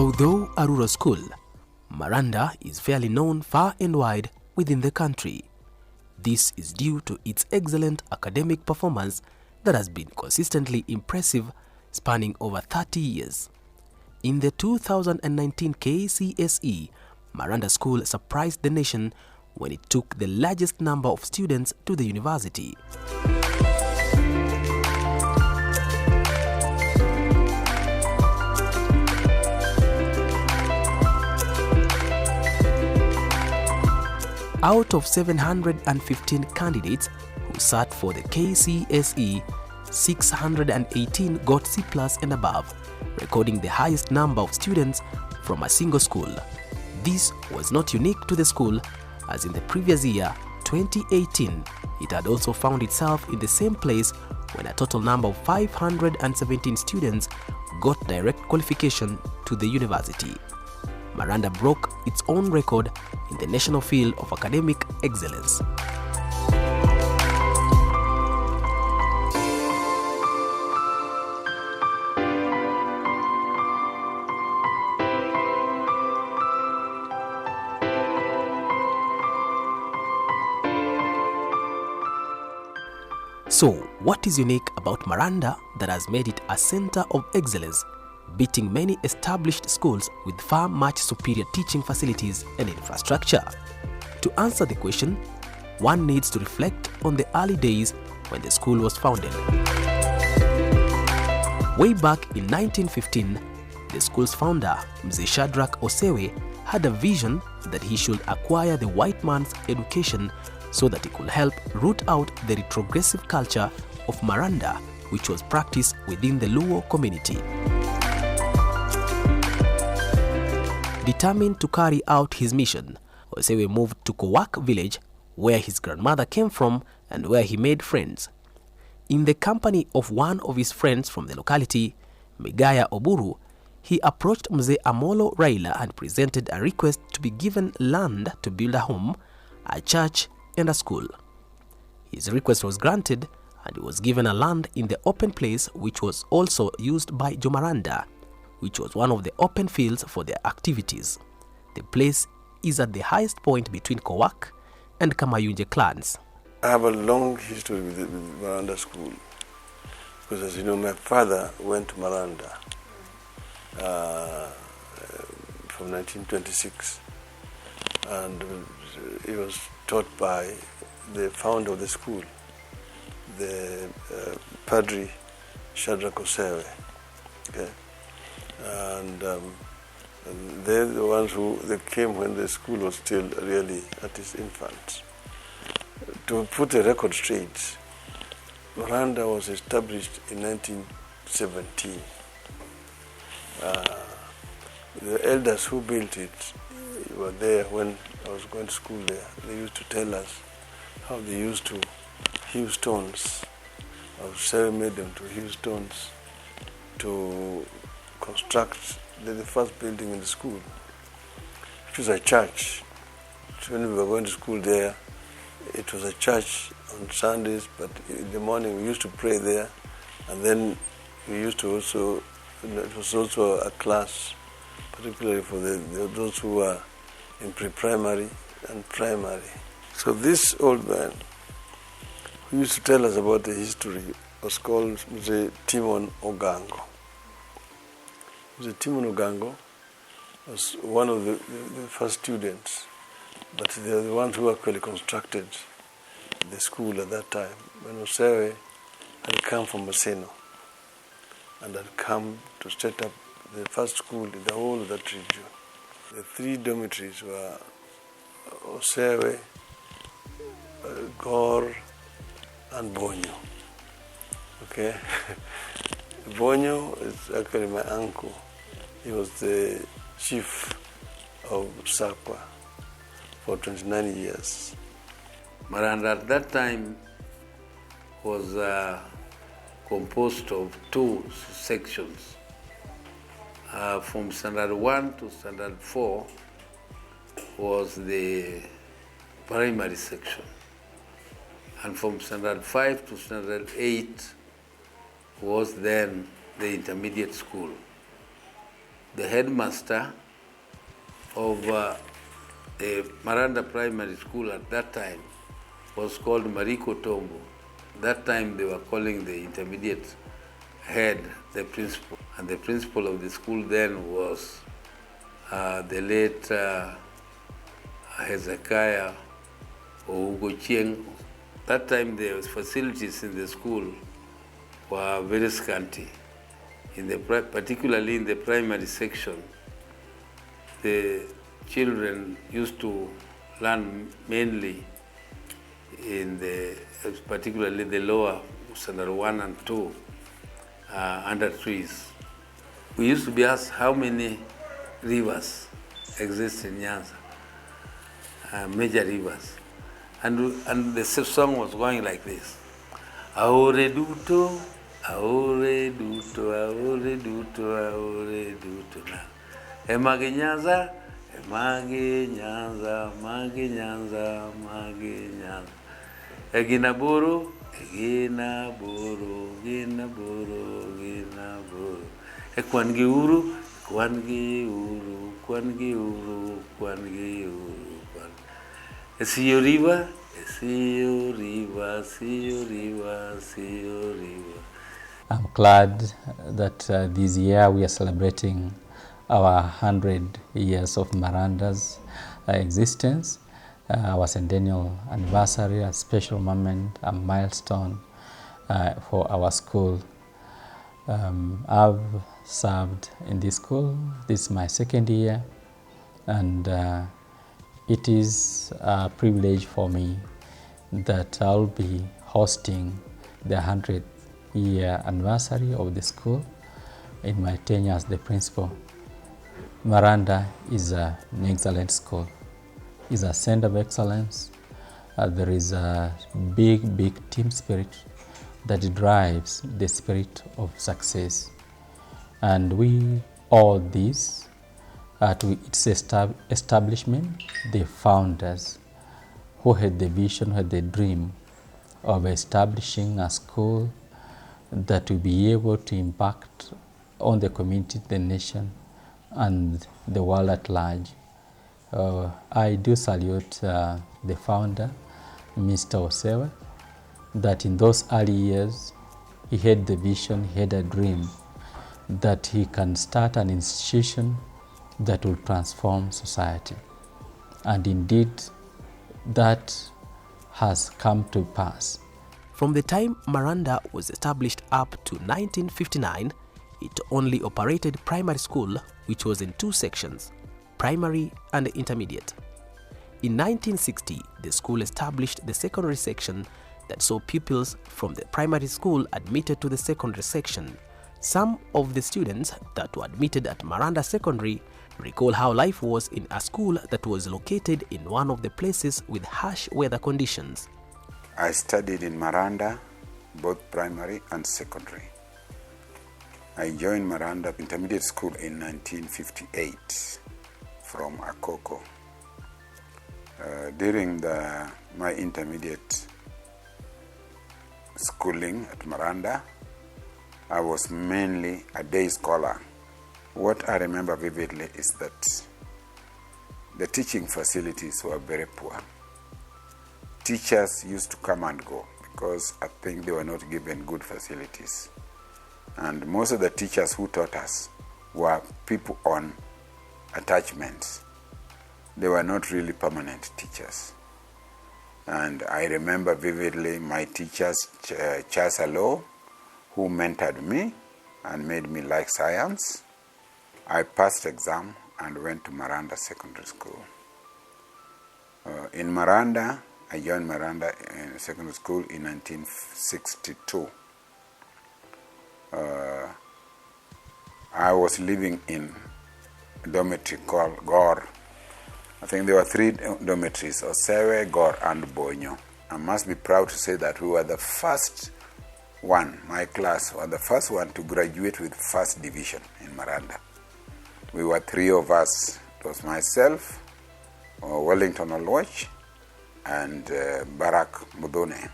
Although a rural school, Maranda is fairly known far and wide within the country. This is due to its excellent academic performance that has been consistently impressive, spanning over 30 years. In the 2019 KCSE, Maranda School surprised the nation when it took the largest number of students to the university. Out of 715 candidates who sat for the KCSE, 618 got C+ and above, recording the highest number of students from a single school. This was not unique to the school, as in the previous year, 2018, it had also found itself in the same place when a total number of 517 students got direct qualification to the university. Maranda broke its own record in the national field of academic excellence. So, what is unique about Maranda that has made it a center of excellence, beating many established schools with far much superior teaching facilities and infrastructure? To answer the question, one needs to reflect on the early days when the school was founded. Way back in 1915, the school's founder, Mzee Shadrach Osewe, had a vision that he should acquire the white man's education so that he could help root out the retrogressive culture of Maranda, which was practiced within the Luo community. Determined to carry out his mission, Osewe moved to Kowak village, where his grandmother came from and where he made friends. In the company of one of his friends from the locality, Megaya Oburu, he approached Mzee Amolo Raila and presented a request to be given land to build a home, a church, and a school. His request was granted, and he was given a land in the open place which was also used by Jomaranda, which was one of the open fields for their activities. The place is at the highest point between Kowak and Kamayunje clans. I have a long history with Maranda School, because as you know, my father went to Maranda from 1926, and he was taught by the founder of the school, the Padre Shadrach Osewe. Okay? And they're the ones they came when the school was still really at its infant. To put a record straight, Maranda was established in 1917. The elders who built it were there when I was going to school there. They used to tell us how they used to hew stones. Osewe made them to hew stones to construct the first building in the school. It was a church. When we were going to school there, it was a church on Sundays, but in the morning we used to pray there, and then we used to also, it was also a class, particularly for those who were in pre-primary and primary. So this old man, who used to tell us about the history, was called Mzee Timon Ogango. Mzee Timon Ogango was one of the first students, but they are the ones who actually constructed the school at that time, when Osewe had come from Maseno and had come to set up the first school in the whole of that region. The three dormitories were Osewe, Gor, and Bonyo. Okay? Bonyo is actually my uncle. He was the chief of Sakwa for 29 years. Maranda at that time was composed of two sections. From standard 1 to standard 4 was the primary section, and from standard 5 to standard 8 was then the intermediate school. the headmaster of the Maranda Primary School at that time was called Mariko Tombo. That time they were calling the intermediate head the principal. And the principal of the school then was the late Hezekiah Ougochieng. That time the facilities in the school were very scanty. Particularly in the primary section, the children used to learn mainly particularly the lower standard 1 and 2 under trees. We used to be asked how many rivers exist in Nyanza, major rivers. And the song was going like this. Aore duto, aore duto, aore duto, aore duto na. Emage Nyanza, emage Nyanza, mage Nyanza, mage Nyanza. Egina boro, egina boro, egina boro, egina boro. Ekwangi uru, kwangi uru, kwangi uru, kwangi uru, kwangi. Esiyo river, esiyo river, esiyo river, esiyo river. I'm glad that this year we are celebrating our 100 years of Maranda's existence, our centennial anniversary, a special moment, a milestone for our school. I've served in this school. This is my second year, and it is a privilege for me that I'll be hosting the 100th year anniversary of the school in my tenure as the principal. Maranda is an excellent school. It's a center of excellence. There is a big team spirit that drives the spirit of success. And we owe this to its establishment, the founders who had the vision, who had the dream of establishing a school that will be able to impact on the community, the nation, and the world at large. I do salute the founder, Mr. Osewa, that in those early years, he had the vision, he had a dream that he can start an institution that will transform society. And indeed, that has come to pass. From the time Maranda was established up to 1959, it only operated primary school, which was in 2 sections, primary and intermediate. In 1960, the school established the secondary section that saw pupils from the primary school admitted to the secondary section. Some of the students that were admitted at Maranda Secondary recall how life was in a school that was located in one of the places with harsh weather conditions. I studied in Maranda, both primary and secondary. I joined Maranda Intermediate School in 1958 from Akoko. During my intermediate schooling at Maranda, I was mainly a day scholar. What I remember vividly is that the teaching facilities were very poor. Teachers used to come and go because I think they were not given good facilities. And most of the teachers who taught us were people on attachments. They were not really permanent teachers. And I remember vividly my teachers, Charles Alo, who mentored me and made me like science. I passed exam and went to Maranda Secondary School. In Maranda, I joined Maranda Secondary School in 1962. I was living in a dormitory called Gor. I think there were 3 dormitories, Osewe, Gor, and Bonyo. I must be proud to say that we were the first one, my class was the first one to graduate with first division in Maranda. We were 3 of us. It was myself, Wellington Olwach, and Barak Mudone.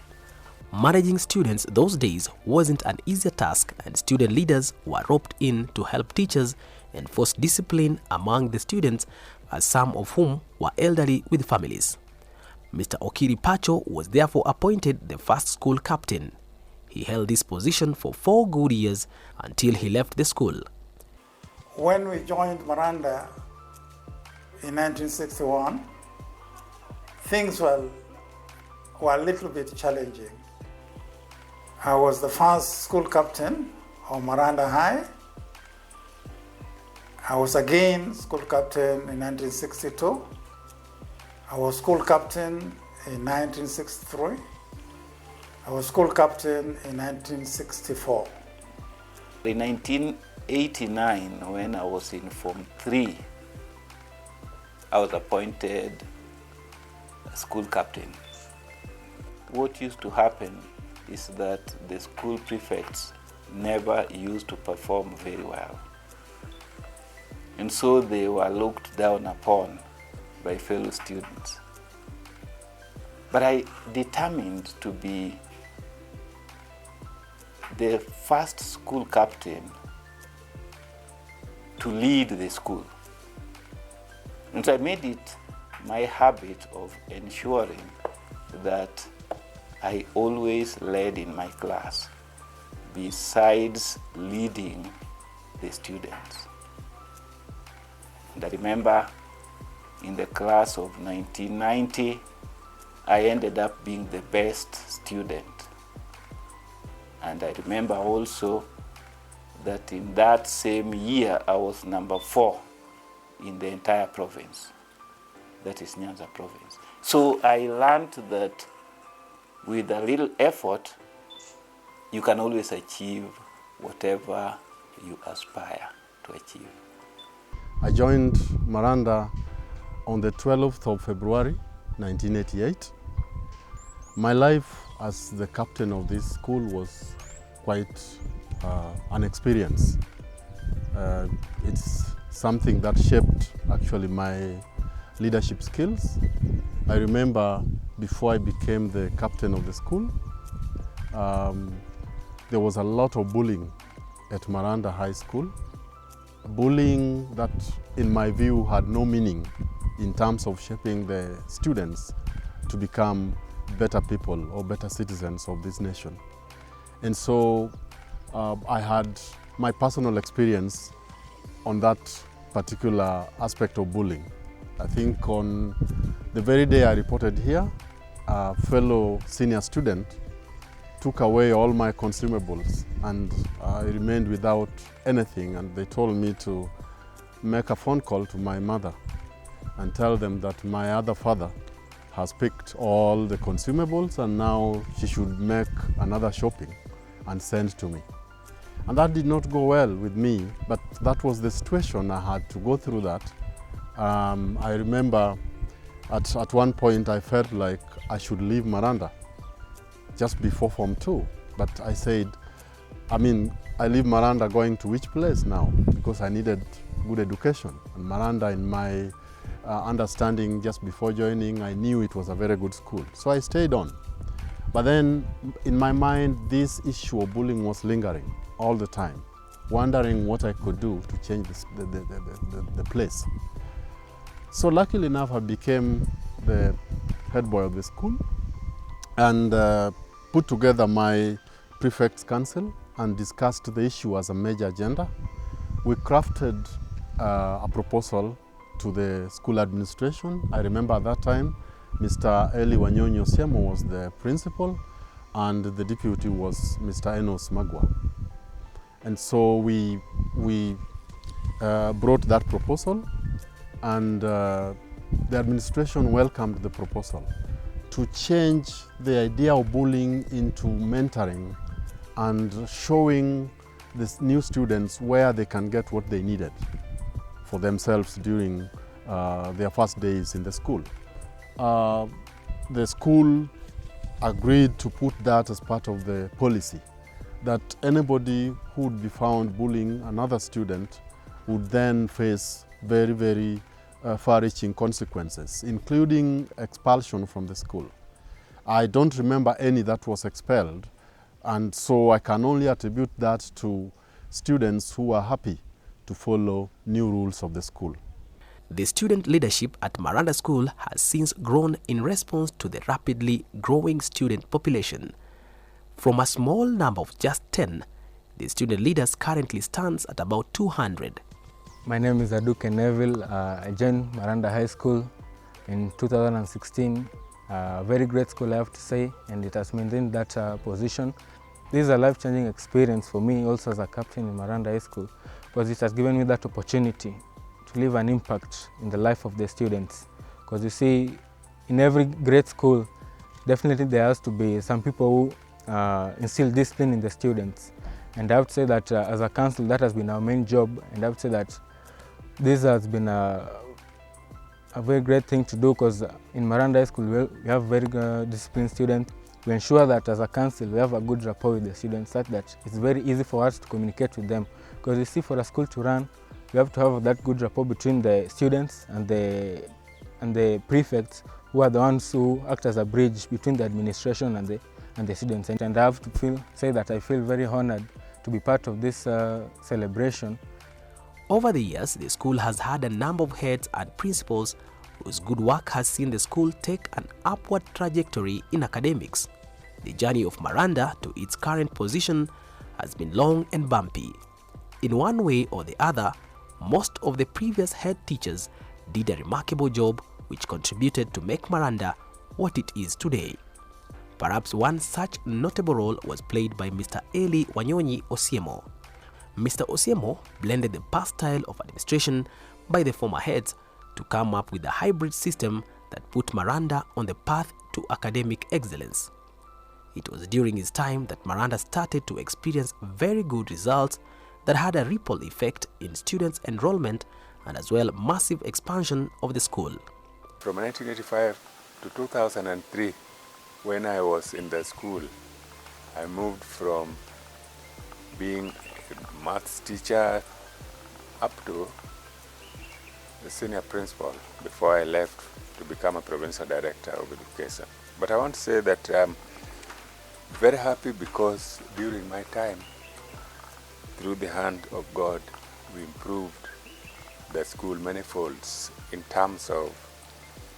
Managing students those days wasn't an easy task, and student leaders were roped in to help teachers enforced discipline among the students, as some of whom were elderly with families. Mr. Okiri Pacho was therefore appointed the first school captain. He held this position for 4 good years until he left the school. When we joined Maranda in 1961, things were a little bit challenging. I was the first school captain of Maranda High. I was again school captain in 1962. I was school captain in 1963. I was school captain in 1964. In 1989, when I was in Form 3, I was appointed school captain. What used to happen is that the school prefects never used to perform very well. And so they were looked down upon by fellow students. But I determined to be the first school captain to lead the school. And so I made it my habit of ensuring that I always led in my class, besides leading the students. And I remember in the class of 1990, I ended up being the best student. And I remember also that in that same year, I was number 4 in the entire province. That is Nyanza province. So I learned that with a little effort, you can always achieve whatever you aspire to achieve. I joined Maranda on the 12th of February, 1988. My life as the captain of this school was quite an experience. It's something that shaped actually my leadership skills. I remember before I became the captain of the school, there was a lot of bullying at Maranda High School. Bullying that, in my view, had no meaning in terms of shaping the students to become better people or better citizens of this nation. And so I had my personal experience on that particular aspect of bullying. I think on the very day I reported here, a fellow senior student took away all my consumables and I remained without anything, and they told me to make a phone call to my mother and tell them that my other father has picked all the consumables and now she should make another shopping and send to me. And that did not go well with me, but that was the situation. I had to go through that. I remember at one point I felt like I should leave Maranda just before Form 2. But I said, I leave Maranda going to which place now? Because I needed good education. And Maranda, in my understanding just before joining, I knew it was a very good school. So I stayed on. But then in my mind, this issue of bullying was lingering all the time, wondering what I could do to change the place. So luckily enough, I became the head boy of the school and put together my prefect's council and discussed the issue as a major agenda. We crafted a proposal to the school administration. I remember at that time, Mr. Eli Wanyonyi Osiemo was the principal and the deputy was Mr. Enos Magwa. And so we brought that proposal, and the administration welcomed the proposal to change the idea of bullying into mentoring and showing the new students where they can get what they needed for themselves during their first days in the school. The school agreed to put that as part of the policy, that anybody who would be found bullying another student would then face very, very far-reaching consequences, including expulsion from the school. I don't remember any that was expelled, and so I can only attribute that to students who were happy to follow new rules of the school. The student leadership at Maranda School has since grown in response to the rapidly growing student population. From a small number of just 10, the student leaders currently stands at about 200. My name is Aduke Neville. I joined Maranda High School in 2016. Very great school, I have to say, and it has maintained that position. This is a life-changing experience for me also as a captain in Maranda High School, because it has given me that opportunity to leave an impact in the life of the students. Because you see, in every great school, definitely there has to be some people who instill discipline in the students. And I would say that as a council, that has been our main job, and I would say that this has been a very great thing to do, because in Maranda High School we have very disciplined students. We ensure that as a council we have a good rapport with the students, such that it's very easy for us to communicate with them. Because you see, for a school to run, we have to have that good rapport between the students and the prefects, who are the ones who act as a bridge between the administration and the students. And I have to say that I feel very honored to be part of this celebration. Over the years, the school has had a number of heads and principals whose good work has seen the school take an upward trajectory in academics. The journey of Maranda to its current position has been long and bumpy. In one way or the other, most of the previous head teachers did a remarkable job which contributed to make Maranda what it is today. Perhaps one such notable role was played by Mr. Eli Wanyonyi Osiemo. Mr. Osiemo blended the past style of administration by the former heads to come up with a hybrid system that put Maranda on the path to academic excellence. It was during his time that Maranda started to experience very good results that had a ripple effect in students' enrollment and as well massive expansion of the school. From 1985 to 2003, when I was in the school, I moved from being a maths teacher up to the senior principal before I left to become a provincial director of education. But I want to say that I'm very happy because during my time, through the hand of God, we improved the school many folds in terms of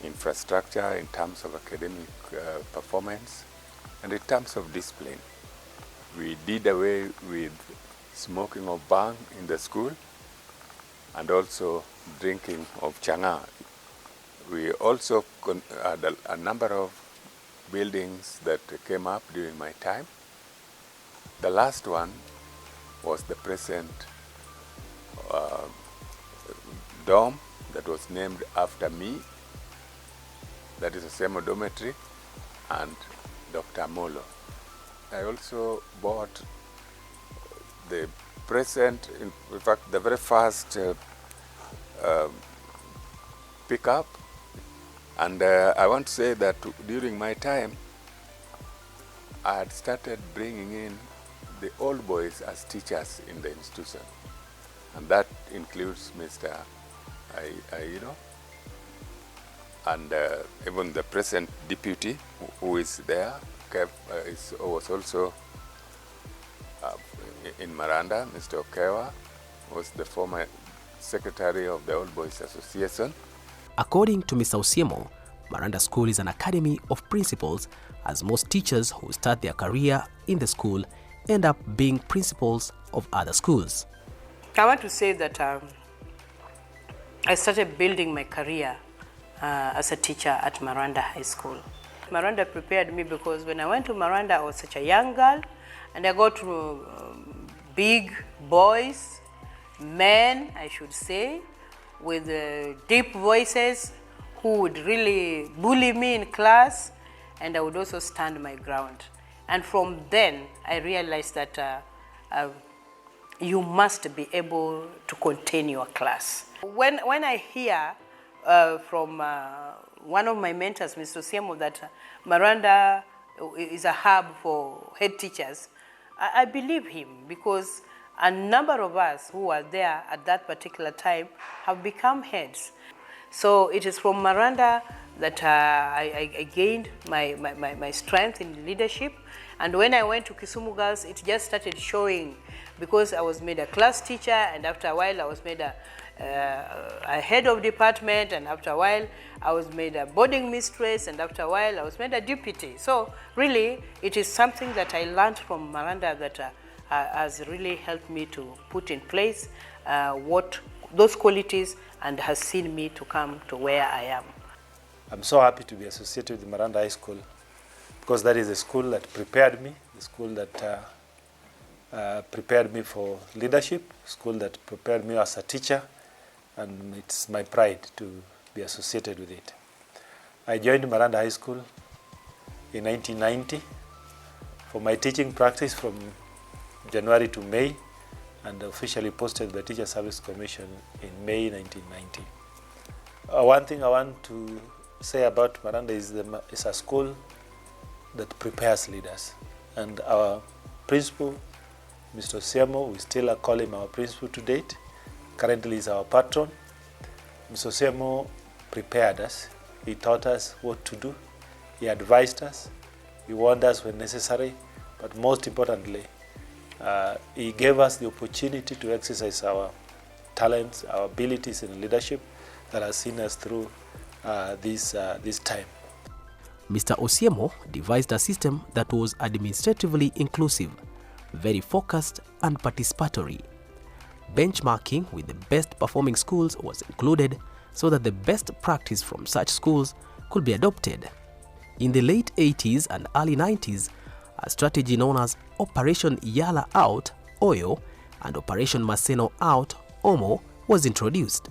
infrastructure, in terms of academic performance, and in terms of discipline. We did away with smoking of bhang in the school and also drinking of changa. We also had a number of buildings that came up during my time. The last one was the present dorm that was named after me. That is the same dormitory, and Dr. Molo. I also bought the present, in fact, the very first pickup, and I want to say that during my time, I had started bringing in the old boys as teachers in the institution, and that includes Mr. Aino, and even the present deputy who is there was also in Maranda. Mr. Okewa was the former secretary of the Old Boys Association. According to Mr. Osiemo, Maranda School is an academy of principals, as most teachers who start their career in the school end up being principals of other schools. I want to say that I started building my career as a teacher at Maranda High School. Maranda prepared me because when I went to Maranda, I was such a young girl, and I got to big boys, men, I should say, with deep voices who would really bully me in class, and I would also stand my ground. And from then, I realized that you must be able to contain your class. When I hear from one of my mentors, Mr. Osiemo, that Maranda is a hub for head teachers, I believe him, because a number of us who were there at that particular time have become heads. So it is from Maranda that I gained my strength in leadership, And when I went to Kisumu Girls, it just started showing, because I was made a class teacher, and after a while I was made a head of department, and after a while I was made a boarding mistress, and after a while I was made a deputy. So really, it is something that I learned from Maranda that has really helped me to put in place what those qualities, and has seen me to come to where I am. I'm so happy to be associated with Maranda High School, because that is a school that prepared me, the school that prepared me for leadership, school that prepared me as a teacher, and it's my pride to be associated with it. I joined Maranda High School in 1990 for my teaching practice from January to May, and officially posted by Teacher Service Commission in May 1990. One thing I want to say about Maranda is it's a school that prepares leaders, and our principal, Mr. Osiemo, we still call him our principal to date, currently is our patron. Mr. Osiemo prepared us, he taught us what to do, he advised us, he warned us when necessary, but most importantly, he gave us the opportunity to exercise our talents, our abilities in leadership that has seen us through this time. Mr. Osiemo devised a system that was administratively inclusive, very focused and participatory. Benchmarking with the best performing schools was included so that the best practice from such schools could be adopted. In the late 80s and early 90s, a strategy known as Operation Yala Out, Oyo, and Operation Maseno Out, Omo, was introduced.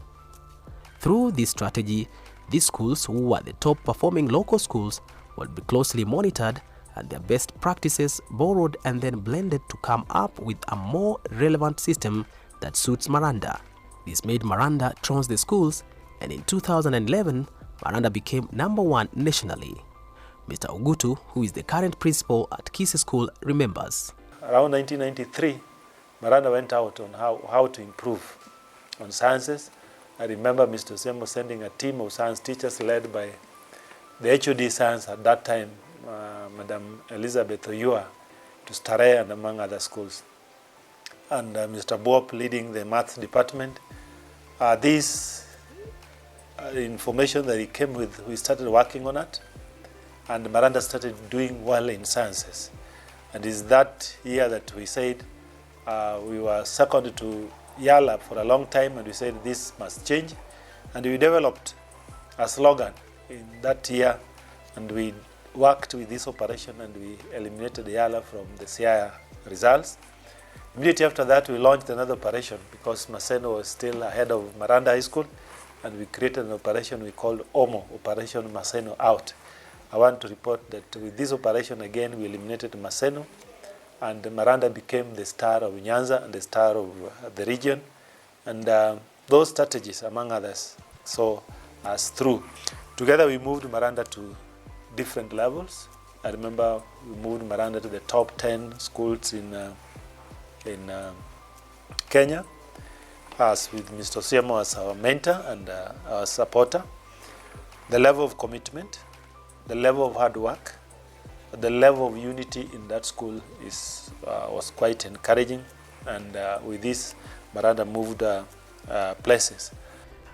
Through this strategy, these schools, who were the top performing local schools, would be closely monitored and their best practices borrowed and then blended to come up with a more relevant system that suits Maranda. This made Maranda trounce the schools, and in 2011, Maranda became #1 nationally. Mr. Ogutu, who is the current principal at Kise School, remembers. Around 1993, Maranda went out on how to improve on sciences. I remember Mr. Osiemo sending a team of science teachers led by the HOD science at that time, Madam Elizabeth Oyua, to Starehe and among other schools. And Mr. Boop leading the maths department. This information that he came with, we started working on it, and Maranda started doing well in sciences. And it's that year that we said we were second to Yala for a long time, and we said this must change. And we developed a slogan in that year, and we worked with this operation, and we eliminated Yala from the CIA results. Immediately after that, we launched another operation because Maseno was still ahead of Maranda High School, and we created an operation we called OMO, Operation Maseno Out. I want to report that with this operation again, we eliminated Maseno, and Maranda became the star of Nyanza and the star of the region. And those strategies, among others, saw us through. Together we moved Maranda to different levels. I remember we moved Maranda to the top 10 schools in Kenya, as with Mr. Osiemo as our mentor and our supporter. The level of commitment, the level of hard work, the level of unity in that school was quite encouraging, and with this, Maranda moved places.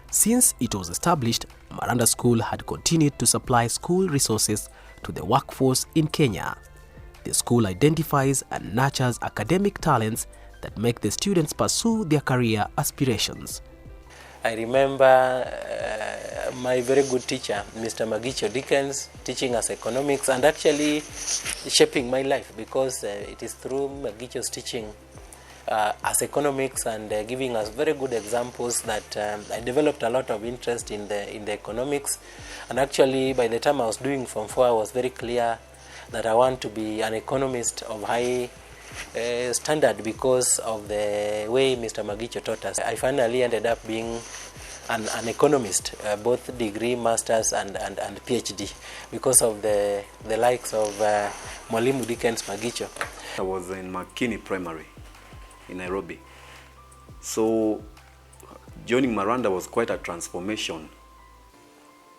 Since it was established, Maranda School had continued to supply school resources to the workforce in Kenya. The school identifies and nurtures academic talents that make the students pursue their career aspirations. I remember my very good teacher, Mr. Magicho Dickens, teaching us economics and actually shaping my life, because it is through Magicho's teaching as economics and giving us very good examples that I developed a lot of interest in the economics. And actually, by the time I was doing Form 4, I was very clear that I want to be an economist of high standard because of the way Mr. Magicho taught us. I finally ended up being an economist, both degree, masters, and PhD, because of the likes of Mwalimu Dickens Magicho. I was in Makini Primary in Nairobi. So joining Maranda was quite a transformation,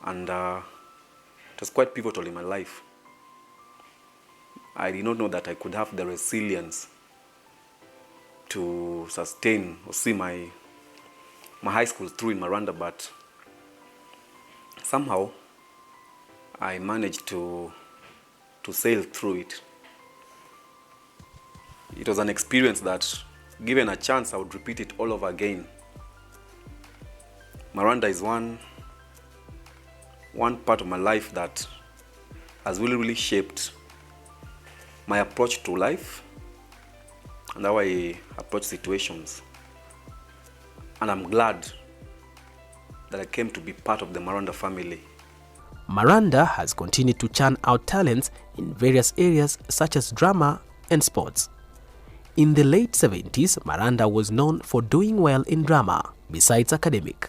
and it was quite pivotal in my life. I did not know that I could have the resilience to sustain or see my high school through in Maranda, but somehow I managed to sail through it. It was an experience that, given a chance, I would repeat it all over again. Maranda is one part of my life that has really shaped my approach to life and how I approach situations. And I'm glad that I came to be part of the Maranda family. Maranda has continued to churn out talents in various areas such as drama and sports. In the late 70s, Maranda was known for doing well in drama besides academic.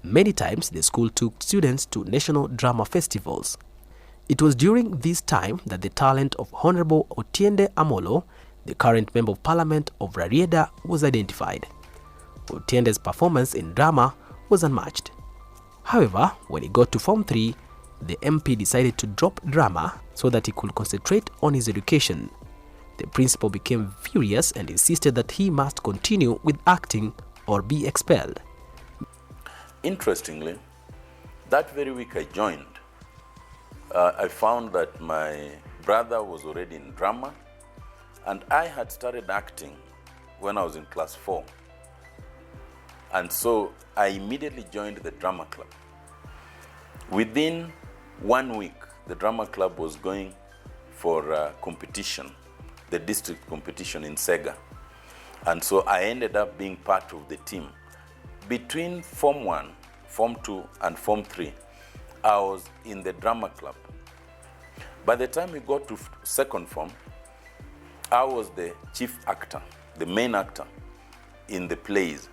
Many times the school took students to national drama festivals. It was during this time that the talent of Honorable Otiende Amolo, the current Member of Parliament of Rarieda, was identified. Otiende's performance in drama was unmatched. However, when he got to Form 3, the MP decided to drop drama so that he could concentrate on his education. The principal became furious and insisted that he must continue with acting or be expelled. Interestingly, that very week I joined, I found that my brother was already in drama, and I had started acting when I was in class 4. And so I immediately joined the drama club. Within 1 week, the drama club was going for competition, the district competition in Sega. And so I ended up being part of the team. Between Form 1, Form 2, and Form 3, I was in the drama club. By the time we got to second form, I was the chief actor, the main actor in the plays.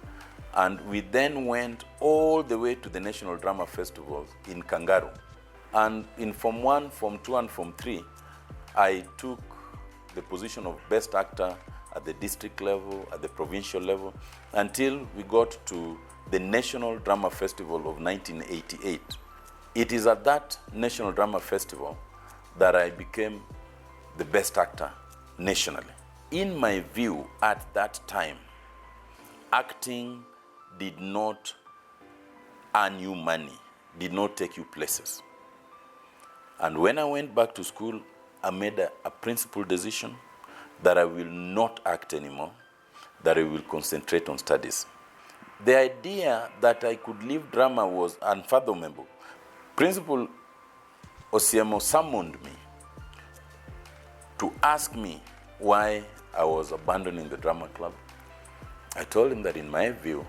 And we then went all the way to the National Drama Festivals in Kangaroo. And in Form 1, Form 2, and Form 3, I took the position of best actor at the district level, at the provincial level, until we got to the National Drama Festival of 1988. It is at that National Drama Festival that I became the best actor nationally. In my view, at that time, acting did not earn you money, did not take you places. And when I went back to school, I made a principled decision that I will not act anymore, that I will concentrate on studies. The idea that I could leave drama was unfathomable. Principal Osiemo summoned me to ask me why I was abandoning the drama club. I told him that in my view,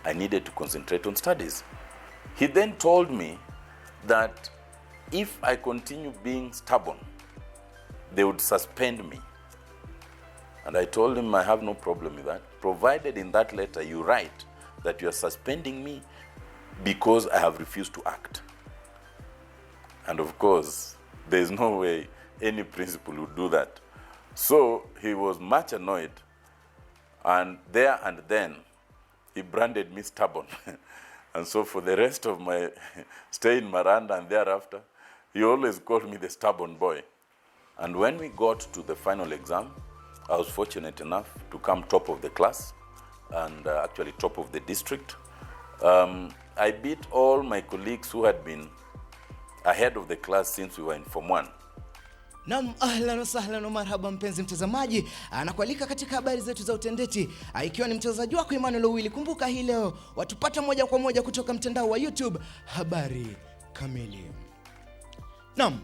I needed to concentrate on studies. He then told me that if I continue being stubborn, they would suspend me. And I told him I have no problem with that, provided in that letter you write that you are suspending me because I have refused to act. And of course, there is no way any principal would do that. So he was much annoyed, and there and then he branded me stubborn. And so for the rest of my stay in Maranda and thereafter, he always called me the stubborn boy. And when we got to the final exam, I was fortunate enough to come top of the class and actually top of the district. I beat all my colleagues who had been ahead of the class since we were in Form 1. Naam, ahlan wa sahlan wa marhaba mpenzi mtazamaji, anakualika katika habari zetu za utendeti, ikiwa ni mchezaji wako Emmanuel Owili. Kumbuka hii leo watupata moja kwa moja kutoka mtandao wa YouTube Habari Kamili. Naam,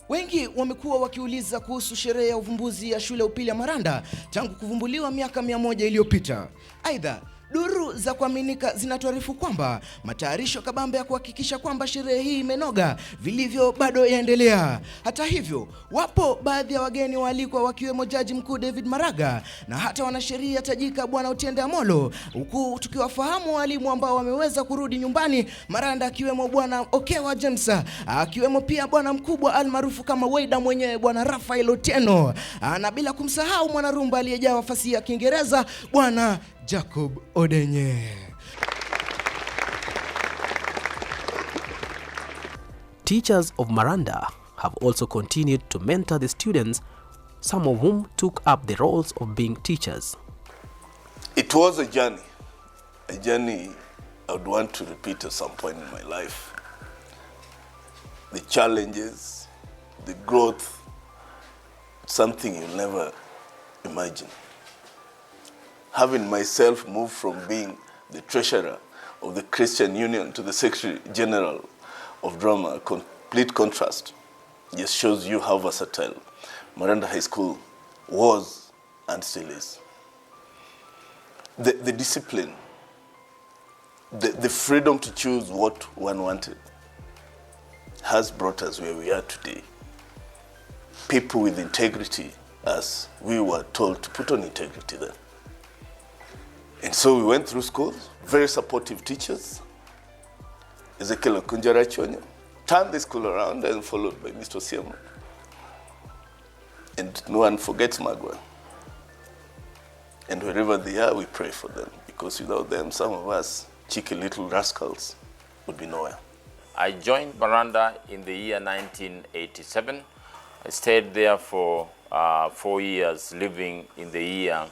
wengi wamekuwa wakiuliza kuhusu sherehe ya uvumbuzi ya shule upili ya Maranda tangu kuvumbuliwa miaka 100 iliyopita. Aidha, duru za kuaminika zinatuarifu kwamba matayarisho kabambe ya kuhakikisha kwamba sherehe hii imenoga vilivyo bado yaendelea. Hata hivyo, wapo baadhi ya wageni waalikwa wakiwemo Jaji Mkuu David Maraga na hata wanasheria tajika Bwana Otiende Amolo, huku tukiwafahamu walimu ambao wameweza kurudi nyumbani Maranda, akiwemo Bwana Okewa James, akiwemo pia bwana mkubwa almaarufu kama Waida mwenyewe Bwana Rafael Otieno, na bila kumsahau mwanarumba aliyejaa fasihi ya Kiingereza Bwana Jacob Odenye. Teachers of Maranda have also continued to mentor the students, some of whom took up the roles of being teachers. It was a journey I would want to repeat at some point in my life. The challenges, the growth, something you'll never imagine. Having myself moved from being the treasurer of the Christian Union to the Secretary General of Drama, complete contrast, just shows you how versatile Maranda High School was and still is. The discipline, the freedom to choose what one wanted has brought us where we are today. People with integrity, as we were told to put on integrity then. And so we went through schools, very supportive teachers. Ezekiel Kunjarachonya turned the school around and followed by Mr. Siema. And no one forgets Magwa. And wherever they are, we pray for them, because without them, some of us cheeky little rascals would be nowhere. I joined Maranda in the year 1987. I stayed there for 4 years, living in the year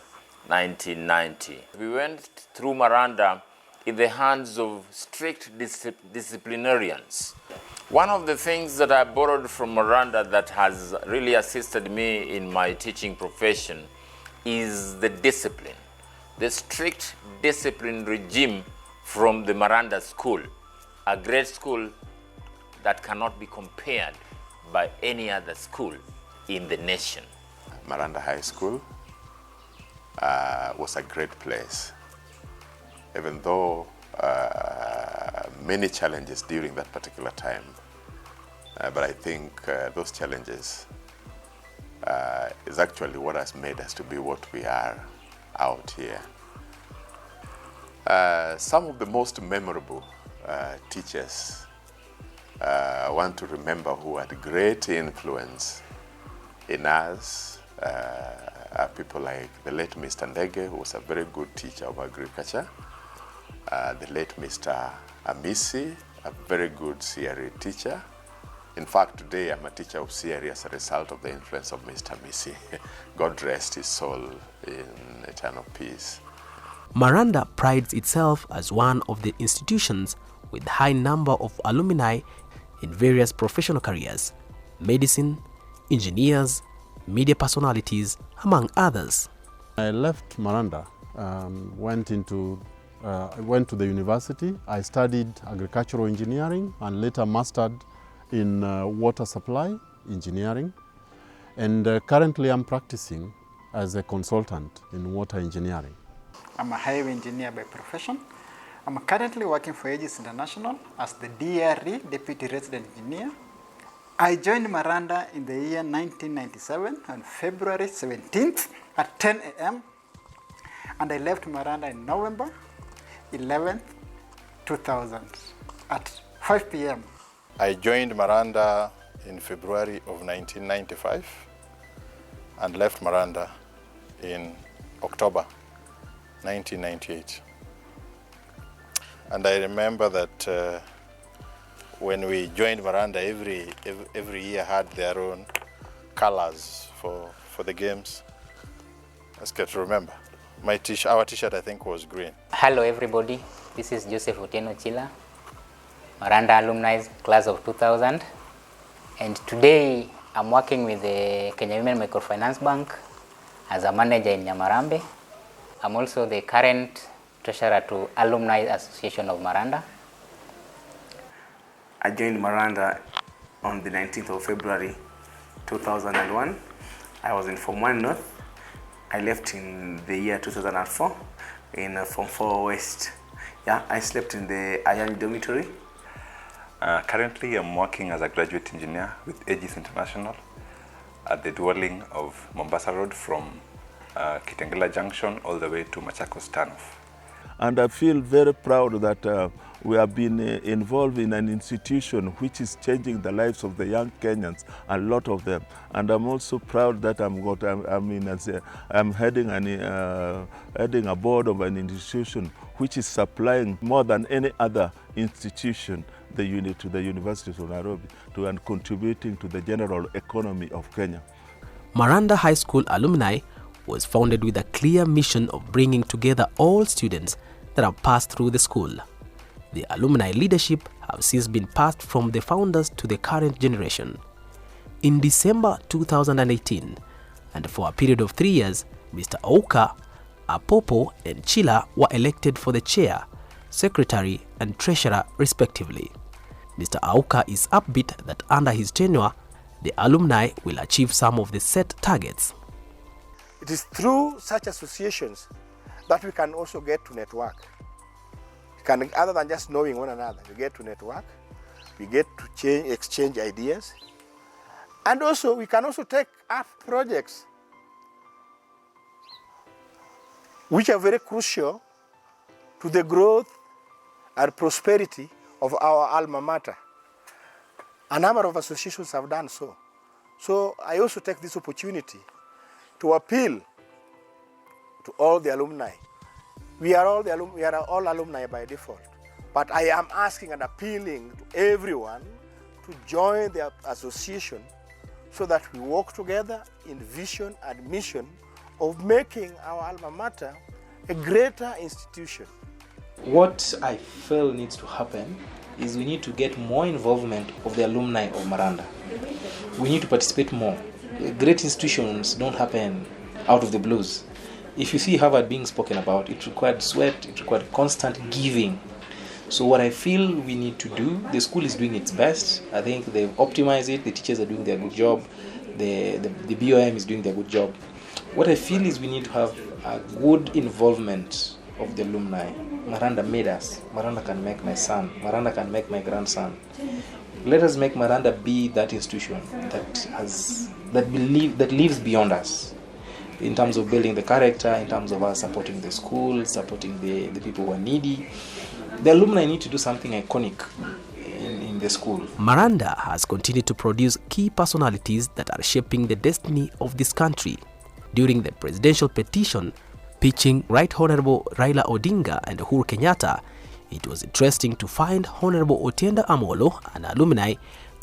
1990. We went through Maranda in the hands of strict disciplinarians. One of the things that I borrowed from Maranda that has really assisted me in my teaching profession is the discipline, the strict discipline regime from the Maranda School, a great school that cannot be compared by any other school in the nation. Maranda High School was a great place, even though many challenges during that particular time. But I think those challenges is actually what has made us to be what we are out here. Some of the most memorable teachers I want to remember who had great influence in us are people like the late Mr. Ndege, who was a very good teacher of agriculture, the late Mr. Amisi, a very good CRE teacher. In fact, today I'm a teacher of CRE as a result of the influence of Mr. Amisi. God rest his soul in eternal peace. Maranda prides itself as one of the institutions with high number of alumni in various professional careers, medicine, engineers, media personalities, among others. I left Maranda, went to the university. I studied agricultural engineering and later mastered in water supply engineering. And currently I'm practicing as a consultant in water engineering. I'm a highway engineer by profession. I'm currently working for Aegis International as the DRE, Deputy Resident Engineer. I joined Maranda in the year 1997 on February 17th at 10 a.m. and I left Maranda in November 11th, 2000 at 5 p.m. I joined Maranda in February of 1995 and left Maranda in October 1998. And I remember that when we joined Maranda, every year had their own colors for the games. Let's get to remember. Our t-shirt, I think, was green. Hello everybody, this is Joseph Otieno Chila, Maranda alumni class of 2000. And today I'm working with the Kenya Women Microfinance Bank as a manager in Nyamarambe. I'm also the current treasurer to Alumni Association of Maranda. I joined Maranda on the 19th of February 2001. I was in Form 1 North. I left in the year 2004 in Form 4 West. Yeah, I slept in the Ayani dormitory. Currently, I'm working as a graduate engineer with Aegis International at the dwelling of Mombasa Road from Kitengela Junction all the way to Machakos Turnoff. And I feel very proud that we have been involved in an institution which is changing the lives of the young Kenyans, a lot of them. And I'm also proud that I'm heading a board of an institution which is supplying more than any other institution to the universities of Nairobi and contributing to the general economy of Kenya. Maranda High School alumni was founded with a clear mission of bringing together all students that have passed through the school. The alumni leadership have since been passed from the founders to the current generation. In December 2018, and for a period of 3 years, Mr. Ouka, Apopo and Chila were elected for the chair, secretary and treasurer respectively. Mr. Auka is upbeat that under his tenure, the alumni will achieve some of the set targets. It is through such associations that we can also get to network. Other than just knowing one another, we get to network, we get to exchange ideas, and also we can also take up projects which are very crucial to the growth and prosperity of our alma mater. A number of associations have done so. So I also take this opportunity to appeal to all the alumni. We are all alumni by default, but I am asking and appealing to everyone to join the association so that we work together in vision and mission of making our alma mater a greater institution. What I feel needs to happen is we need to get more involvement of the alumni of Maranda. We need to participate more. Great institutions don't happen out of the blues. If you see Harvard being spoken about, it required sweat, it required constant giving. So what I feel we need to do, the school is doing its best. I think they've optimized it, the teachers are doing their good job, the BOM is doing their good job. What I feel is we need to have a good involvement of the alumni. Maranda made us. Maranda can make my son. Maranda can make my grandson. Let us make Maranda be that institution that lives beyond us, in terms of building the character, in terms of us supporting the school, supporting the people who are needy. The alumni need to do something iconic in the school. Maranda has continued to produce key personalities that are shaping the destiny of this country. During the presidential petition pitching Right Honorable Raila Odinga and Uhuru Kenyatta, it was interesting to find Honorable Otienda Amolo, an alumni,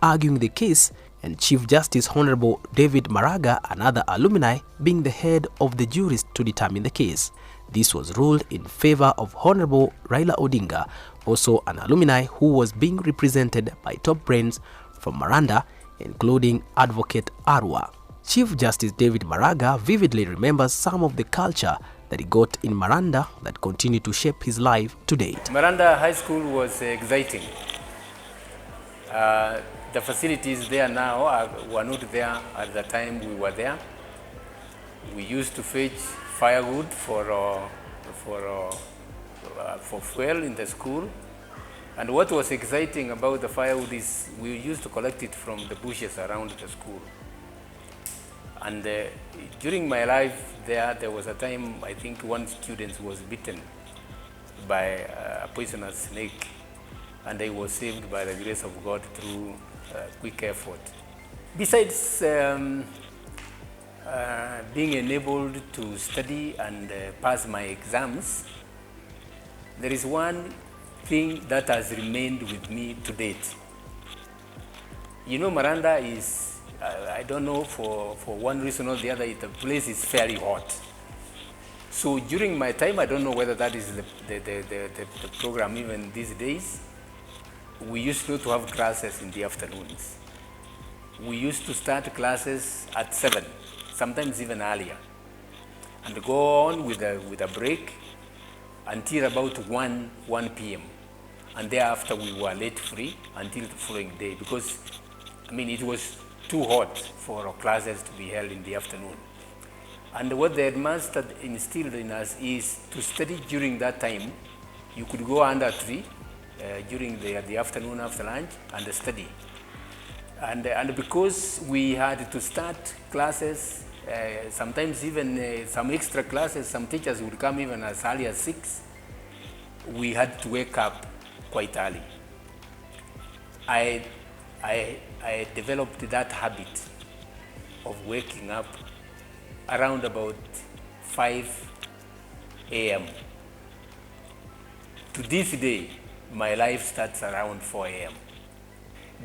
arguing the case, and Chief Justice Honorable David Maraga, another alumni, being the head of the juries to determine the case. This was ruled in favor of Honorable Raila Odinga, also an alumni who was being represented by top brains from Maranda, including Advocate Arwa. Chief Justice David Maraga vividly remembers some of the culture that he got in Maranda that continued to shape his life to date. Maranda High School was exciting. The facilities there now were not there at the time we were there. We used to fetch firewood for fuel in the school. And what was exciting about the firewood is we used to collect it from the bushes around the school. And during my life there was a time, I think one student was bitten by a poisonous snake, and he was saved by the grace of God through quick effort. Besides being enabled to study and pass my exams, there is one thing that has remained with me to date. You know, Maranda is, I don't know, for one reason or the other, the place is fairly hot. So during my time, I don't know whether that is the program even these days, we used not to have classes in the afternoons. We used to start classes at 7, sometimes even earlier, and go on with a break until about 1 p.m. And thereafter we were late free until the following day, because I mean it was too hot for our classes to be held in the afternoon. And what the headmaster instilled in us is to study during that time. You could go under a tree during the afternoon after lunch and study. And because we had to start classes, sometimes even some extra classes, some teachers would come even as early as 6, we had to wake up quite early. I developed that habit of waking up around about 5 a.m. To this day, my life starts around 4 a.m.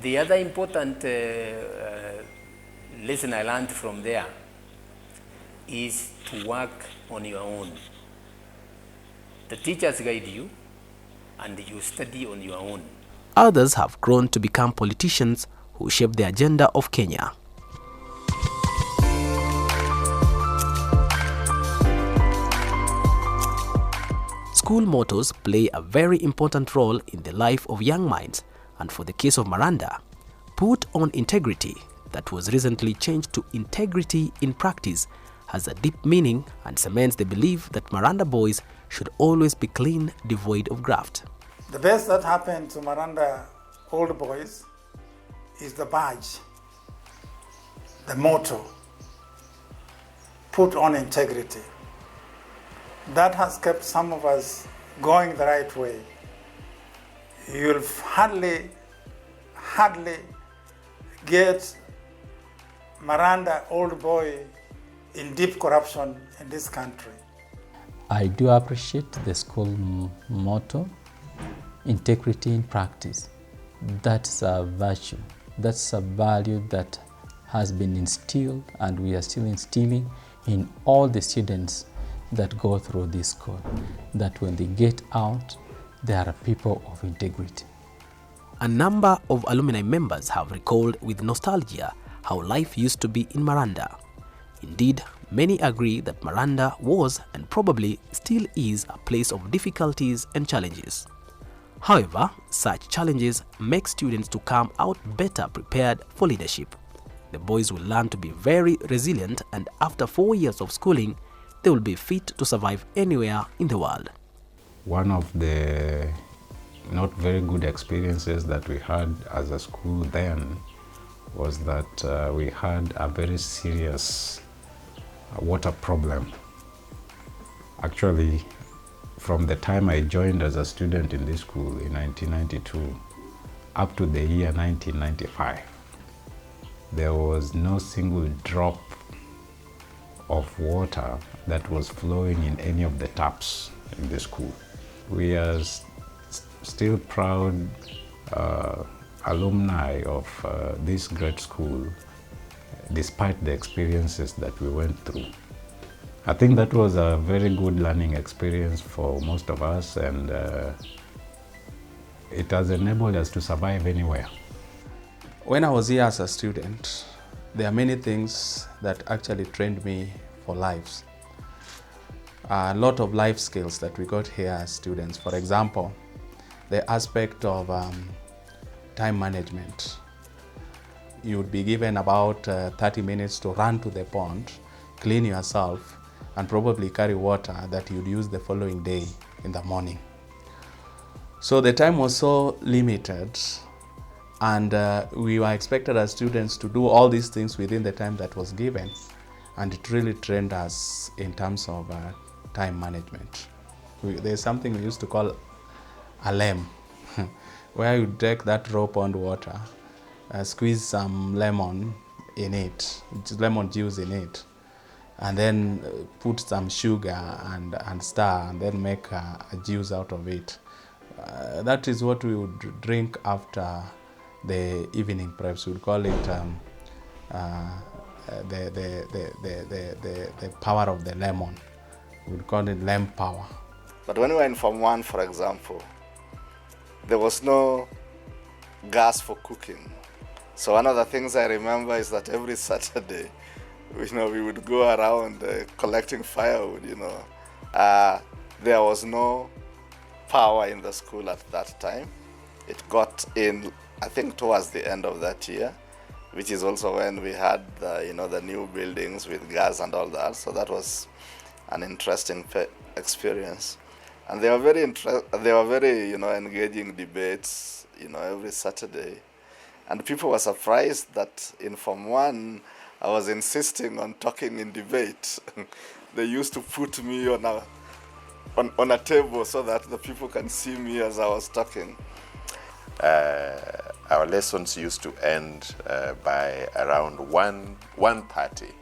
The other important lesson I learned from there is to work on your own. The teachers guide you, and you study on your own. Others have grown to become politicians who shape the agenda of Kenya. School mottos play a very important role in the life of young minds, and for the case of Maranda, put on integrity, that was recently changed to integrity in practice, has a deep meaning and cements the belief that Maranda boys should always be clean, devoid of graft. The best that happened to Maranda old boys is the badge, the motto, put on integrity. That has kept some of us going the right way. You'll hardly get Maranda old boy in deep corruption in this country. I do appreciate the school motto, integrity in practice. That's a virtue, that's a value that has been instilled and we are still instilling in all the students that go through this school, that when they get out, they are people of integrity. A number of alumni members have recalled with nostalgia how life used to be in Maranda. Indeed, many agree that Maranda was and probably still is a place of difficulties and challenges. However, such challenges make students to come out better prepared for leadership. The boys will learn to be very resilient, and after 4 years of schooling, they will be fit to survive anywhere in the world. One of the not very good experiences that we had as a school then was that we had a very serious water problem. Actually, from the time I joined as a student in this school in 1992 up to the year 1995, there was no single drop of water that was flowing in any of the taps in the school. We are still proud alumni of this great school, despite the experiences that we went through. I think that was a very good learning experience for most of us, and it has enabled us to survive anywhere. When I was here as a student, there are many things that actually trained me for lives. A lot of life skills that we got here as students. For example, the aspect of time management. You would be given about 30 minutes to run to the pond, clean yourself, and probably carry water that you'd use the following day in the morning. So the time was so limited, and we were expected as students to do all these things within the time that was given, and it really trained us in terms of time management. There's something we used to call a lem, where you take that raw pond water, squeeze some lemon in it, lemon juice in it, and then put some sugar and stir, and then make a juice out of it. That is what we would drink after the evening preps. We would call it the power of the lemon. We would call it lem power. But when we were in Form 1, for example, there was no gas for cooking. So one of the things I remember is that every Saturday, we would go around collecting firewood, There was no power in the school at that time. It got in, I think, towards the end of that year, which is also when we had the new buildings with gas and all that. So that was an interesting experience. And they were very engaging debates, every Saturday. And people were surprised that in Form 1, I was insisting on talking in debate. They used to put me on a table so that the people can see me as I was talking. Our lessons used to end by around 1:30.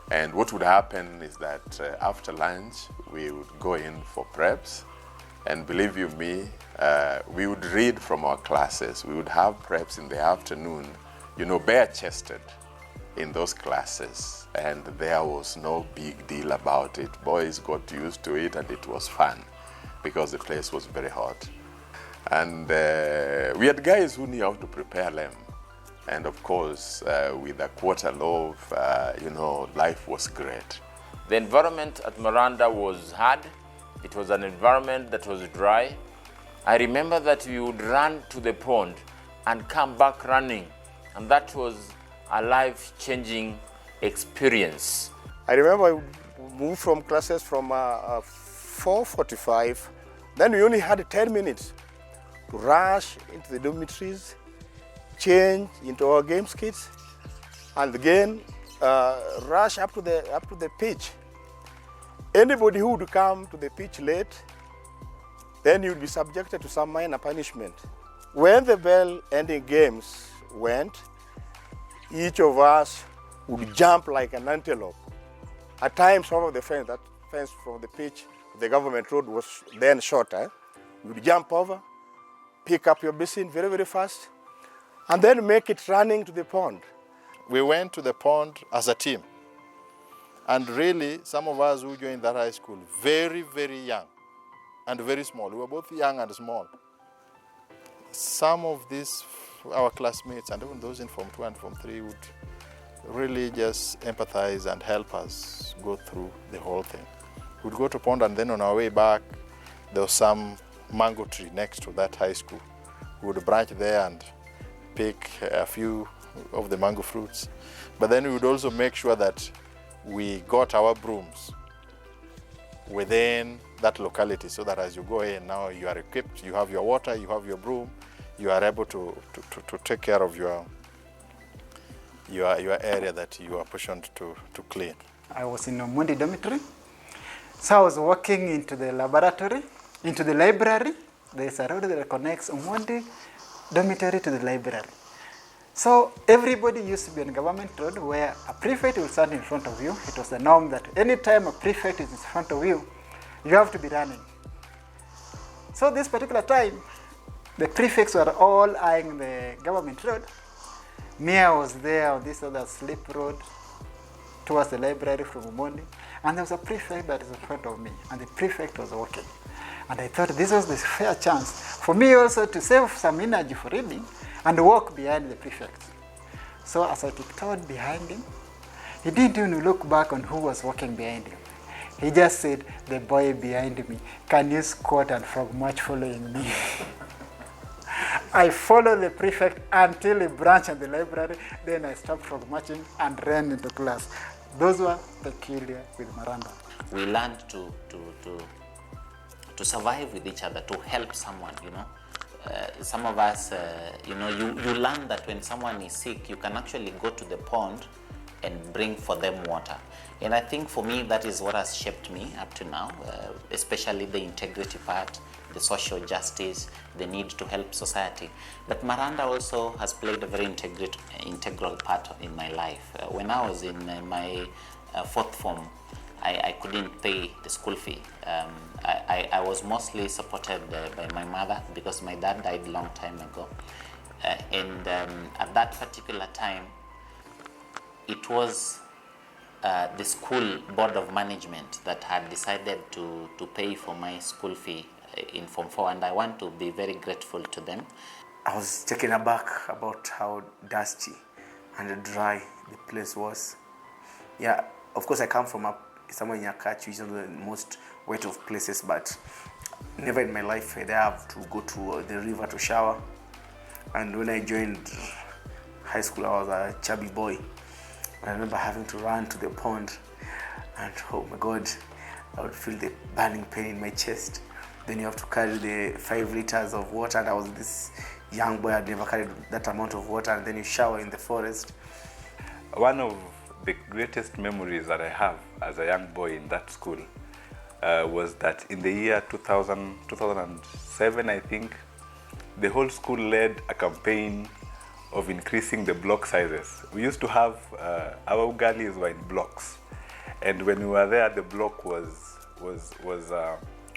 And what would happen is that after lunch, we would go in for preps, And believe you me, we would read from our classes. We would have preps in the afternoon, you know, bare-chested in those classes. And there was no big deal about it. Boys got used to it and it was fun because the place was very hot. And we had guys who knew how to prepare lamb. And of course, with a quarter loaf, you know, life was great. The environment at Maranda was hard. It was an environment that was dry. I remember that we would run to the pond and come back running. And that was a life-changing experience. I remember I moved from classes from 4:45. Then we only had 10 minutes to rush into the dormitories, change into our game kits, and again rush up to the pitch. Anybody who would come to the pitch late, then you would be subjected to some minor punishment. When the bell ending games went, each of us would jump like an antelope. At times, some of the fence, that fence from the pitch to the government road was then shorter. You would jump over, pick up your basin very, very fast, and then make it running to the pond. We went to the pond as a team. And really, some of us who joined that high school, very, very young and very small. We were both young and small. Some of these, our classmates, and even those in Form 2 and Form 3 would really just empathize and help us go through the whole thing. We'd go to pond, and then on our way back, there was some mango tree next to that high school. We would branch there and pick a few of the mango fruits. But then we would also make sure that we got our brooms within that locality, so that as you go in now, you are equipped, you have your water, you have your broom, you are able to take care of your area that you are portioned to clean. I was in Omondi dormitory. So I was walking into the laboratory, into the library. There's a road that connects Omondi dormitory to the library. So everybody used to be on government road where a prefect will stand in front of you. It was the norm that anytime a prefect is in front of you, you have to be running. So this particular time, the prefects were all eyeing the government road. Me, I was there on this other slip road towards the library from Omondi, and there was a prefect that is in front of me, and the prefect was walking. And I thought this was the fair chance for me also to save some energy for reading and walk behind the prefect. So as I tiptoed behind him, he didn't even look back on who was walking behind him. He just said, "The boy behind me, can you squat and frog march following me?" I followed the prefect until he branched in the library. Then I stopped frog marching and ran into class. Those were peculiar with Maranda. We learned to survive with each other, to help someone, you know. Some of us, you know, you learn that when someone is sick, you can actually go to the pond and bring for them water. And I think for me, that is what has shaped me up to now, especially the integrity part, the social justice, the need to help society. But Maranda also has played a very integral part in my life. When I was in my fourth form, I couldn't pay the school fee. I was mostly supported by my mother because my dad died a long time ago. At that particular time, it was the school board of management that had decided to pay for my school fee in Form 4, and I want to be very grateful to them. I was taken aback about how dusty and dry the place was. Yeah, of course I come from somewhere in Nyakachi, which is the most wet of places, but never in my life did I have to go to the river to shower. And when I joined high school, I was a chubby boy. I remember having to run to the pond, and oh my God, I would feel the burning pain in my chest. Then you have to carry the 5 liters of water, and I was this young boy, I'd never carried that amount of water, and then you shower in the forest. One of the greatest memories that I have as a young boy in that school was that in the year 2007, I think, the whole school led a campaign of increasing the block sizes. We used to have, our ugalis were in blocks. And when we were there, the block was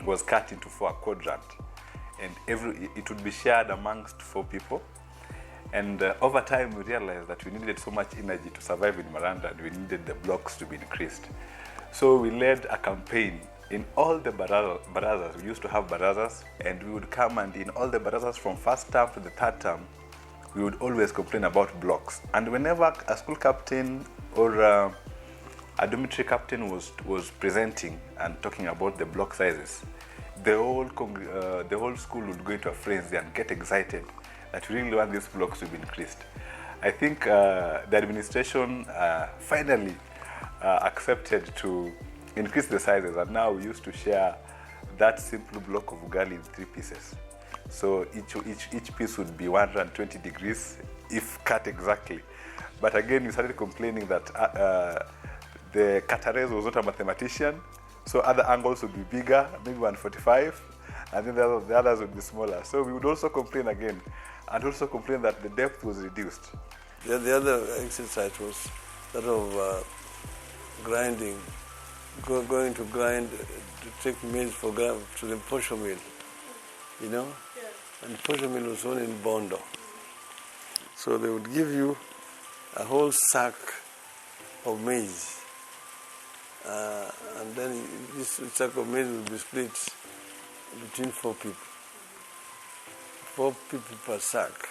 was cut into 4 quadrants, and it would be shared amongst 4 people. And over time, we realized that we needed so much energy to survive in Maranda, and we needed the blocks to be increased. So we led a campaign in all the barazas. We used to have barazas, and we would come, and in all the barazas from first term to the third term, we would always complain about blocks. And whenever a school captain or a dormitory captain was presenting and talking about the block sizes, the whole school would go into a frenzy and get excited that we really want these blocks to be increased. I think the administration finally accepted to increase the sizes, and now we used to share that simple block of ugali in 3 pieces. So each piece would be 120 degrees if cut exactly. But again, we started complaining that the Catarese was not a mathematician, so other angles would be bigger, maybe 145, and then the others would be smaller. So we would also complain again, and also complain that the depth was reduced. The other exercise was that of grinding, going to grind, to take maize to the posho mill, you know? Yeah. And posho mill was only in Bondo. So they would give you a whole sack of maize. And then this sack of maize would be split between 4 people. 4 people per sack.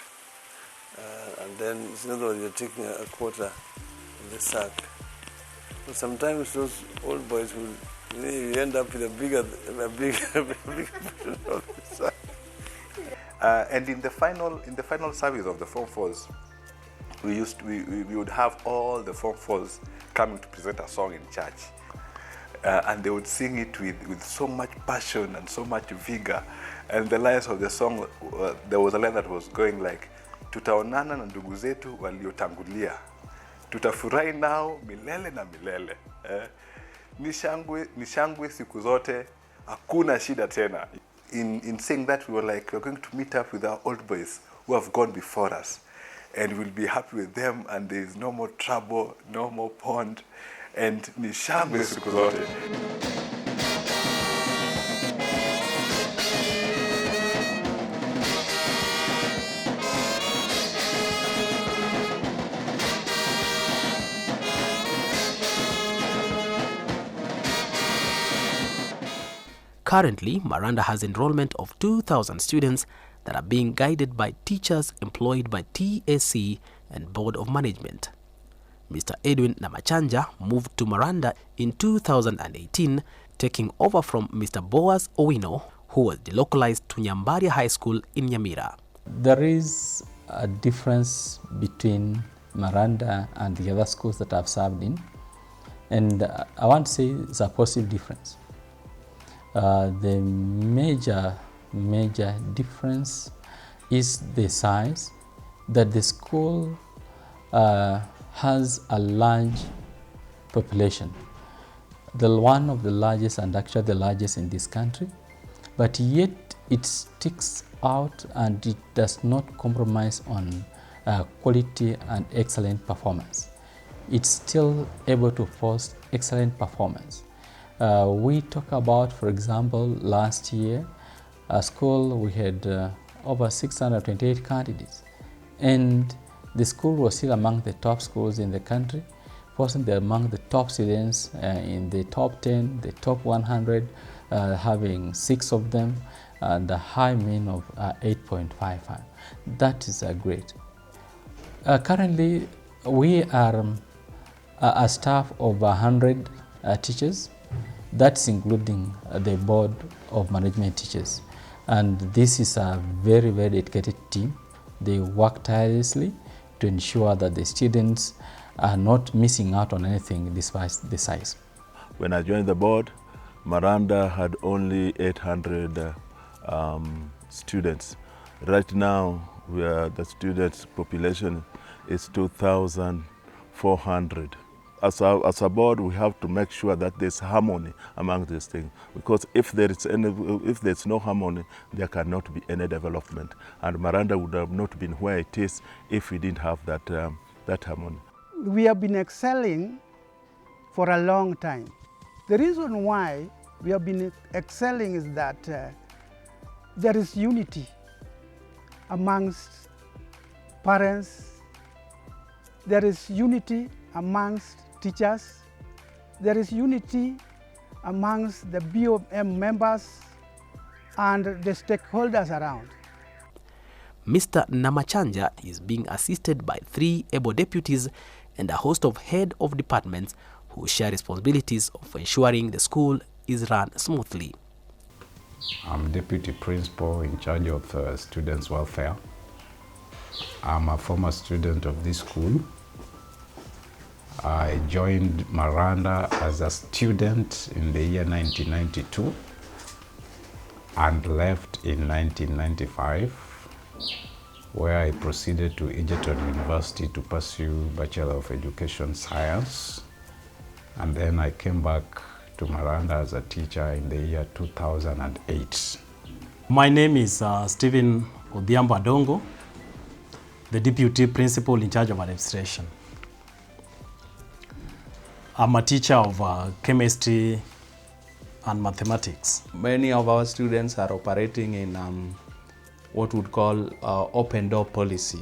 And then, in other words, you're taking a quarter of the sack. But sometimes those old boys will, you end up with a bigger portion of the sack. And in the final service of the Form 4s, we would have all the Form 4s coming to present a song in church. And they would sing it with so much passion and so much vigor. And the lines of the song, there was a line that was going like, tutaonana na ndugu zetu waliotangulia, tutafurahi nao milele na milele. Ni shangwe siku zote, hakuna shida tena. In saying that, we were like, we're going to meet up with our old boys who have gone before us, and we'll be happy with them, and there is no more trouble, no more pond, and ni shangwe siku zote. Currently, Maranda has enrollment of 2,000 students that are being guided by teachers employed by TSC and Board of Management. Mr. Edwin Namachanja moved to Maranda in 2018, taking over from Mr. Boaz Owino, who was delocalized to Nyambaria High School in Nyamira. There is a difference between Maranda and the other schools that I've served in, and I want to say it's a positive difference. The major difference is the size, that the school has a large population, one of the largest and actually the largest in this country, but yet it sticks out and it does not compromise on quality and excellent performance. It's still able to force excellent performance. We talk about, for example, last year, a school, we had over 628 candidates, and the school was still among the top schools in the country, possibly among the top students in the top 10, the top 100, having 6 of them, and a high mean of 8.55. That is great. Currently, we are a staff of 100 teachers. That's including the Board of Management teachers. And this is a very, very dedicated team. They work tirelessly to ensure that the students are not missing out on anything despite the size. When I joined the board, Maranda had only 800 students. Right now, the students' population is 2,400. As a board, we have to make sure that there's harmony among these things, because if there's no harmony, there cannot be any development. And Maranda would have not been where it is if we didn't have that harmony. We have been excelling for a long time. The reason why we have been excelling is that there is unity amongst parents, there is unity amongst teachers, there is unity amongst the BOM members and the stakeholders around. Mr. Namachanja is being assisted by 3 able deputies and a host of head of departments who share responsibilities of ensuring the school is run smoothly. I'm deputy principal in charge of students' welfare. I'm a former student of this school. I joined Maranda as a student in the year 1992 and left in 1995, where I proceeded to Egerton University to pursue Bachelor of Education Science. And then I came back to Maranda as a teacher in the year 2008. My name is Stephen Odhiambo Adongo, the Deputy Principal in charge of administration. I'm a teacher of chemistry and mathematics. Many of our students are operating in what we would call open door policy.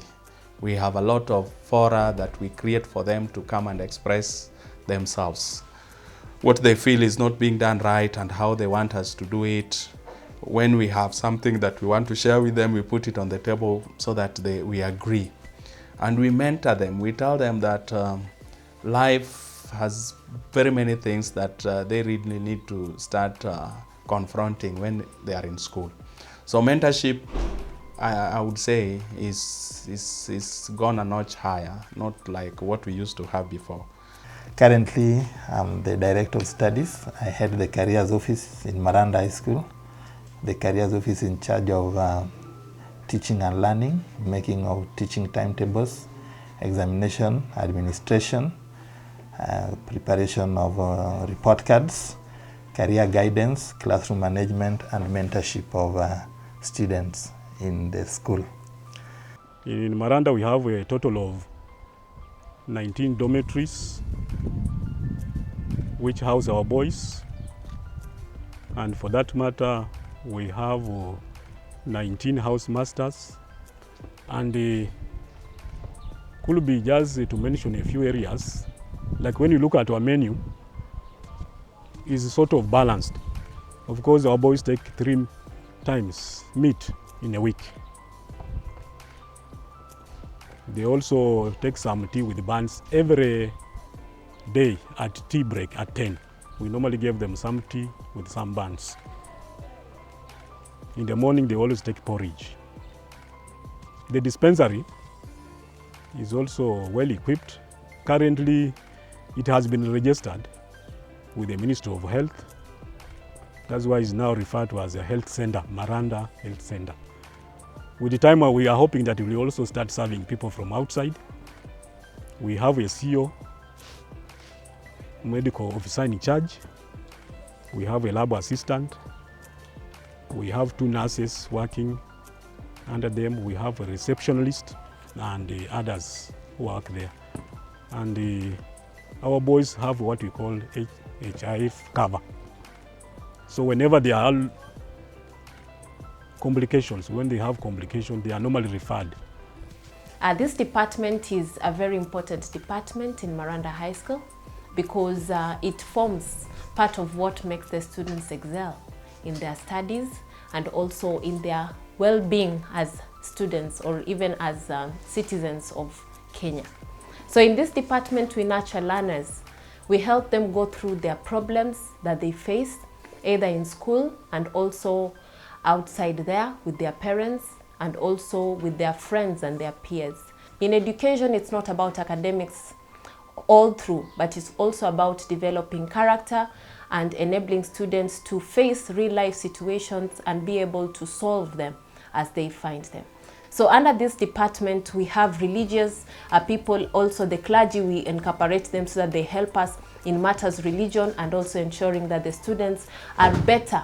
We have a lot of fora that we create for them to come and express themselves, what they feel is not being done right and how they want us to do it. When we have something that we want to share with them, we put it on the table so that we agree. And we mentor them. We tell them that life has very many things that they really need to start confronting when they are in school. So mentorship, I would say, is gone a notch higher, not like what we used to have before. Currently, I'm the Director of Studies. I head the Careers Office in Maranda High School. The Careers Office in charge of teaching and learning, making of teaching timetables, examination, administration, preparation of report cards, career guidance, classroom management, and mentorship of students in the school. In Maranda, we have a total of 19 dormitories which house our boys, and for that matter we have 19 house masters, and could be just to mention a few areas. Like when you look at our menu, is sort of balanced. Of course, our boys take 3 times meat in a week. They also take some tea with buns every day at tea break at 10. We normally give them some tea with some buns. In the morning, they always take porridge. The dispensary is also well equipped. Currently, it has been registered with the Ministry of Health. That's why it's now referred to as a health center, Maranda Health Center. With the time, we are hoping that we will also start serving people from outside. We have a CEO, medical officer in charge. We have a lab assistant. We have 2 nurses working under them. We have a receptionist and others who work there. And our boys have what we call HIF cover. So whenever there are complications, when they have complications, they are normally referred. This department is a very important department in Maranda High School because it forms part of what makes the students excel in their studies and also in their well-being as students or even as citizens of Kenya. So in this department, we nurture learners. We help them go through their problems that they face, either in school and also outside there with their parents and also with their friends and their peers. In education, it's not about academics all through, but it's also about developing character and enabling students to face real-life situations and be able to solve them as they find them. So under this department, we have religious people, also the clergy, we incorporate them so that they help us in matters religion and also ensuring that the students are better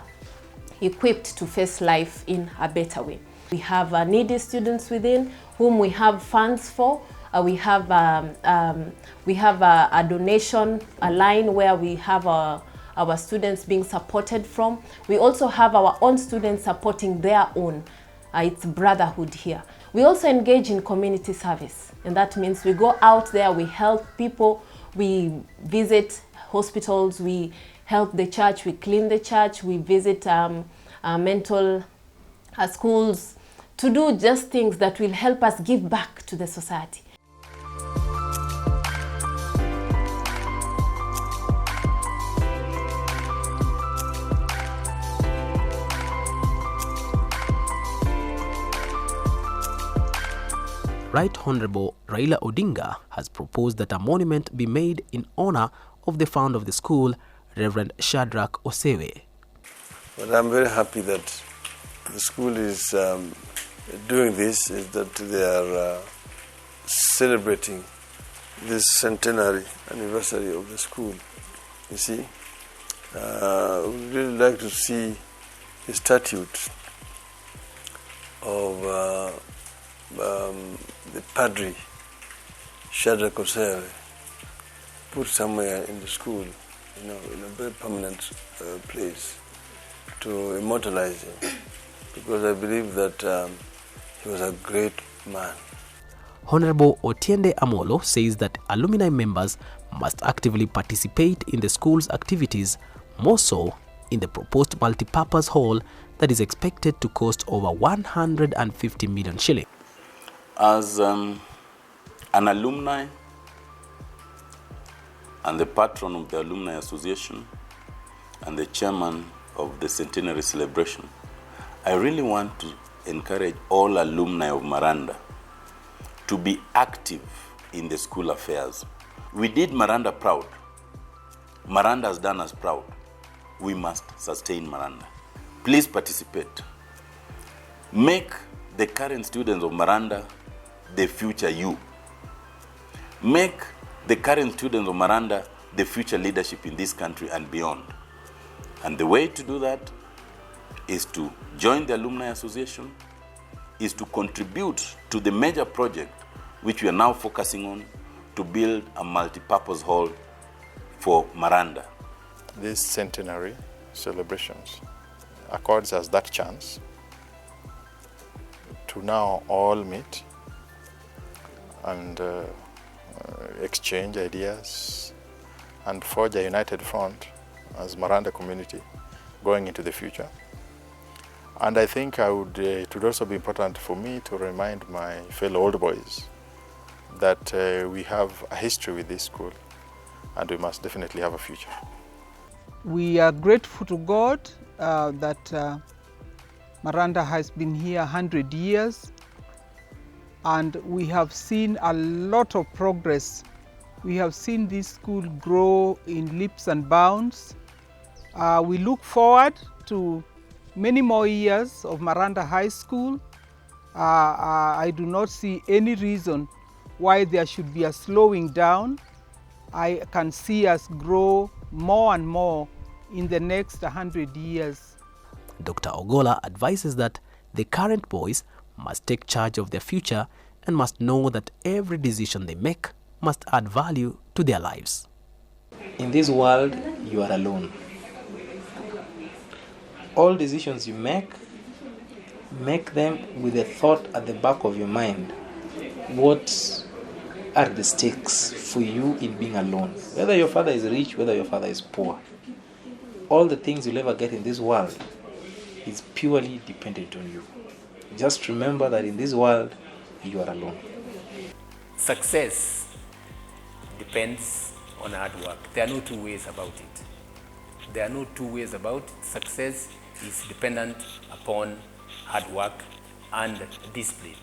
equipped to face life in a better way. We have needy students within whom we have funds for. We have a donation, a line where we have our students being supported from. We also have our own students supporting their own. It's brotherhood here. We also engage in community service, and that means we go out there, we help people, we visit hospitals, we help the church, we clean the church, we visit mental schools, to do just things that will help us give back to the society. Right Honorable Raila Odinga has proposed that a monument be made in honor of the founder of the school, Reverend Shadrach Osewe. But I'm very happy that the school is doing this, is that they are celebrating this centenary anniversary of the school. You see, I would really like to see a statute of the Padre Shadrach Osewe put somewhere in the school, in a very permanent place to immortalize him, because I believe that he was a great man. Honorable Otiende Amolo says that alumni members must actively participate in the school's activities, more so in the proposed multi-purpose hall that is expected to cost over 150 million shillings. As an alumni and the patron of the Alumni Association and the chairman of the centenary celebration, I really want to encourage all alumni of Maranda to be active in the school affairs. We did Maranda proud. Maranda has done us proud. We must sustain Maranda. Please participate. Make the current students of Maranda the future you. Make the current students of Maranda the future leadership in this country and beyond. And the way to do that is to join the Alumni Association, is to contribute to the major project which we are now focusing on to build a multi-purpose hall for Maranda. These centenary celebrations accords us that chance to now all meet and exchange ideas and forge a united front as Maranda community going into the future. And I think it would also be important for me to remind my fellow old boys that we have a history with this school and we must definitely have a future. We are grateful to God that Maranda has been here 100 years, and we have seen a lot of progress. We have seen this school grow in leaps and bounds. We look forward to many more years of Maranda High School. I do not see any reason why there should be a slowing down. I can see us grow more and more in the next 100 years. Dr. Ogola advises that the current boys must take charge of their future and must know that every decision they make must add value to their lives. In this world, you are alone. All decisions you make them with a thought at the back of your mind. What are the stakes for you in being alone? Whether your father is rich, whether your father is poor. All the things you'll ever get in this world is purely dependent on you. Just remember that in this world, you are alone. Success depends on hard work. There are no two ways about it. There are no two ways about it. Success is dependent upon hard work and discipline.